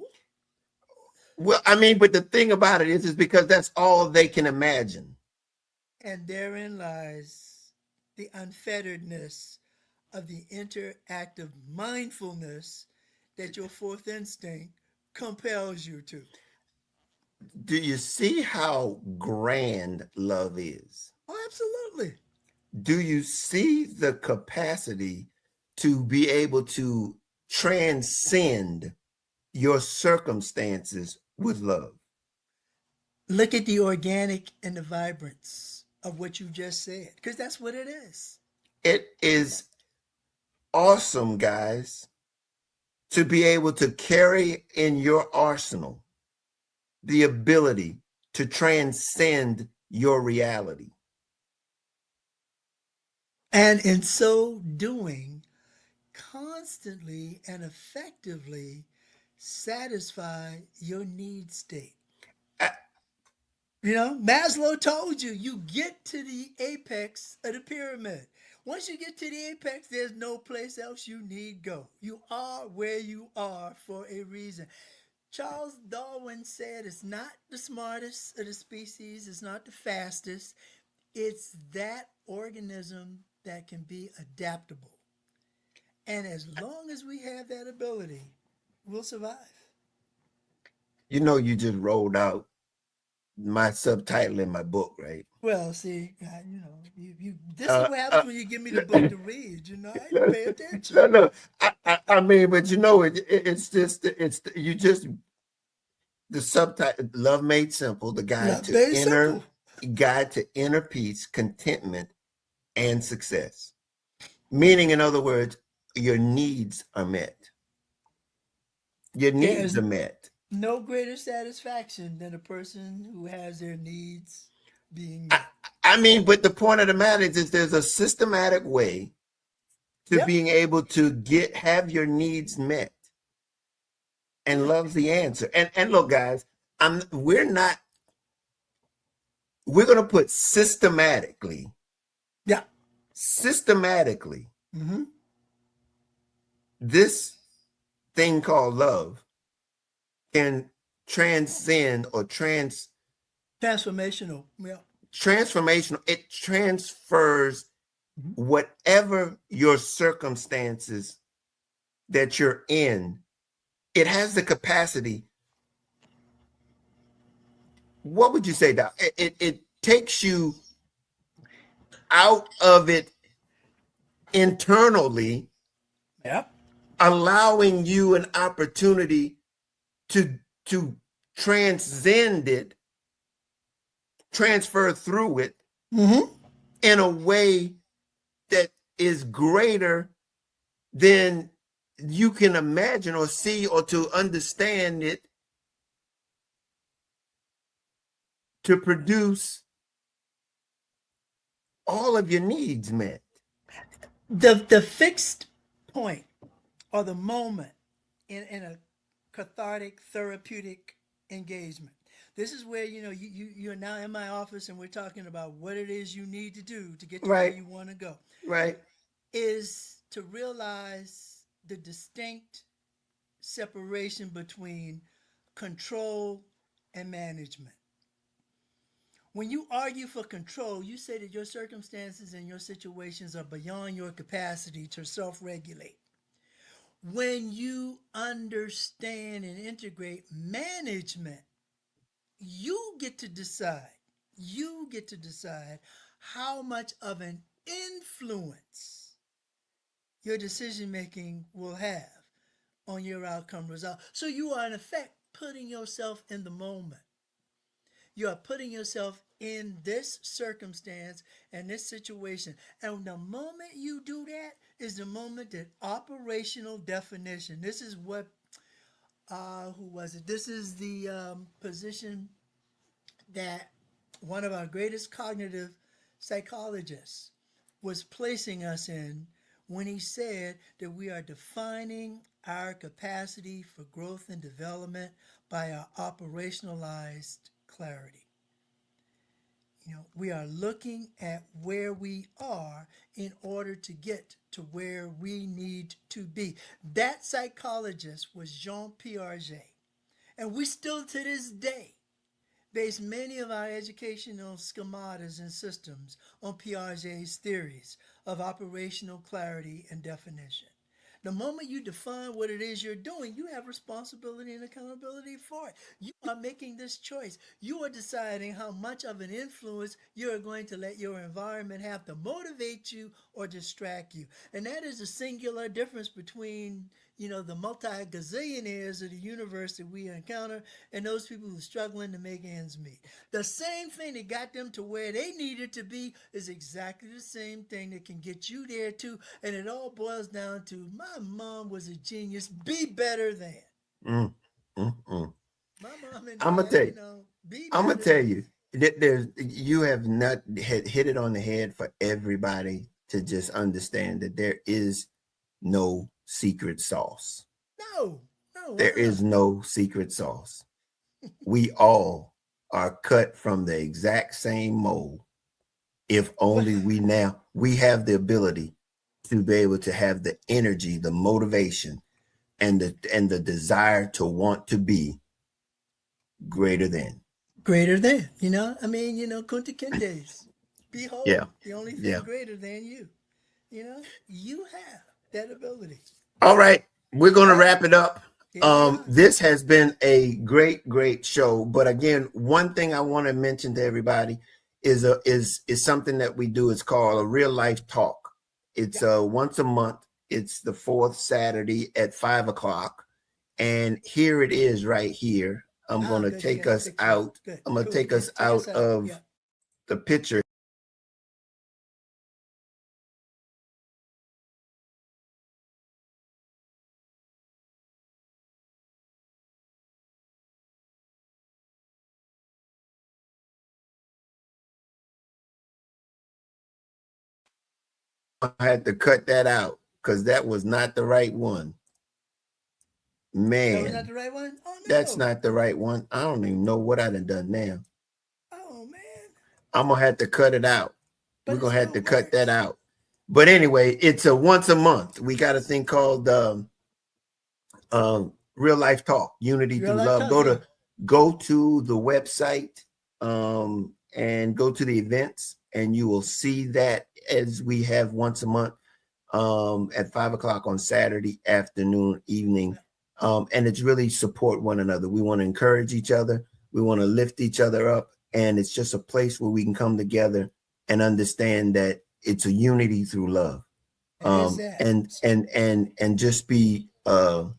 Well, I mean, but the thing about it is because that's all they can imagine. And therein lies the unfetteredness of the interactive mindfulness that your fourth instinct compels you to. Do you see how grand love is? Oh, absolutely. Do you see the capacity to be able to transcend your circumstances with love? Look at the organic and the vibrance of what you just said, because that's what it is. It is awesome, guys, to be able to carry in your arsenal the ability to transcend your reality. And in so doing, constantly and effectively satisfy your need state. Uh, Maslow told you, you get to the apex of the pyramid. Once you get to the apex, there's no place else you need go. You are where you are for a reason. Charles Darwin said it's not the smartest of the species, it's not the fastest, it's that organism that can be adaptable. And as long as we have that ability, we'll survive. you just rolled out my subtitle in my book, right? Well, see, this is Uh, what happens uh, when you give me the book to read. I didn't pay attention. no. I mean, but it's just you just the subtitle "Love Made Simple," the Love very simple. guide to inner peace, contentment, and success. Meaning, in other words, your needs are met. Your needs There's are met. no greater satisfaction than a person who has their needs being I, met. I mean, but the point of the matter is there's a systematic way to Yep. being able to have your needs met, and love's the answer. And look, guys, we're gonna put Yeah. systematically Mm-hmm. this thing called love can transcend or Transformational. Yeah. transformational. It transfers Mm-hmm. whatever your circumstances that you're in. It has the capacity. What would you say, Doc? It takes you out of it internally, Yeah. allowing you an opportunity to transcend it, transfer through it Mm-hmm. in a way that is greater than you can imagine or see or to understand it to produce all of your needs met. The fixed point or the moment in a cathartic therapeutic engagement. This is where you're now in my office and we're talking about what it is you need to do to get to where Right, you want to go. right. Is to realize the distinct separation between control and management. When you argue for control, you say that your circumstances and your situations are beyond your capacity to self regulate. When you understand and integrate management, you get to decide. You get to decide how much of an influence your decision making will have on your outcome result. So you are in effect putting yourself in the moment. You are putting yourself in this circumstance and this situation. And the moment you do that is the moment that operational definition. This is what, who was it? This is the position that one of our greatest cognitive psychologists was placing us in when he said that we are defining our capacity for growth and development by our operationalized clarity. We are looking at where we are in order to get to where we need to be. That psychologist was Jean Piaget. And we still to this day base many of our educational schematas and systems on Piaget's theories of operational clarity and definition. The moment you define what it is you're doing, you have responsibility and accountability for it. You are making this choice. You are deciding how much of an influence you are going to let your environment have to motivate you or distract you. And that is a singular difference between, the multi-gazillionaires of the universe that we encounter and those people who are struggling to make ends meet. The same thing that got them to where they needed to be is exactly the same thing that can get you there too. And it all boils down to my mom was a genius. Be better than. Mm, mm. My mom and I'm gonna dad, tell you. be I'm gonna better tell than. you that you have not hit it on the head for everybody to just understand that there is no secret sauce. No, no, why There not? is no secret sauce. We all are cut from the exact same mold. If What? only we have the ability to be able to have the energy, the motivation, and the desire to want to be greater than. Greater than, Kunta Kinte's. Yeah. Behold, the only Yeah. thing greater than you. You have that ability. All right. We're gonna All right, wrap it up. here we are. This has been a great show. But again, one thing I want to mention to everybody is something that we do. It's called a real life talk. It's Yeah. once a month. It's the fourth Saturday at 5 o'clock. And here it is right here. I'm Ah, gonna good. You take got the us picture up. out. Good. I'm gonna Cool. take Yeah, us take us out out. Yeah. of the picture. I had to cut that out because that was not the right one. That was not Man, the right one? Oh, that's no. not the right one. I don't even know what I done now. Oh, man. I'm gonna have to cut it out. We're But it gonna have still to cut that works. out. But anyway, it's a once a month. We got a thing called real life talk, unity Real through life love. talk. Yeah. Go to the website and go to the events, and you will see that as we have once a month at 5 o'clock on Saturday afternoon, evening. And it's really support one another. We want to encourage each other. We want to lift each other up. And it's just a place where we can come together and understand that it's a unity through love. It is that. And just be come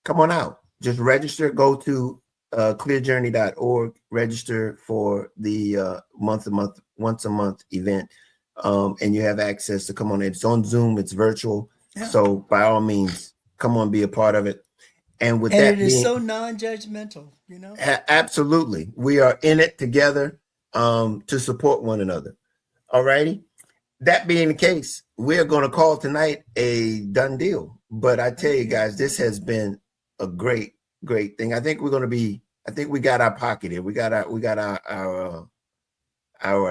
on out. Just register. Go to clearjourney.org. Register for the once a month event, and you have access to come on. It's on Zoom. It's virtual. Yeah. So by all means, come on, be a part of it. And with And that it is being so non-judgmental, you know? absolutely, we are in it together to support one another. All righty. That being the case, we're going to call tonight a done deal. But I tell you guys, this has been a great thing. I think we're going to be. I think we got our pocket here. We got our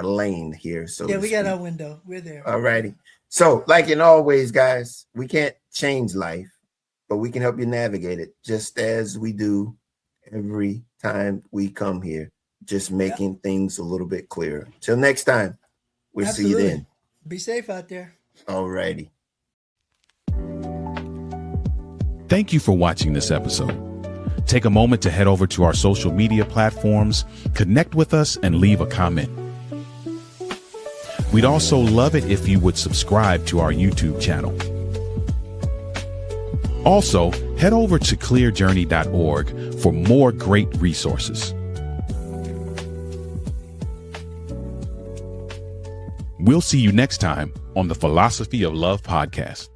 lane here. So Yeah, we got our window. We're there. All righty. So, like in always, guys, we can't change life, but we can help you navigate it, just as we do every time we come here, just making things a little bit clearer. Till next time, we'll see you then. Be safe out there. All righty. Thank you for watching this episode. Take a moment to head over to our social media platforms, connect with us, and leave a comment. We'd also love it if you would subscribe to our YouTube channel. Also, head over to clearjourney.org for more great resources. We'll see you next time on the Philosophy of Love podcast.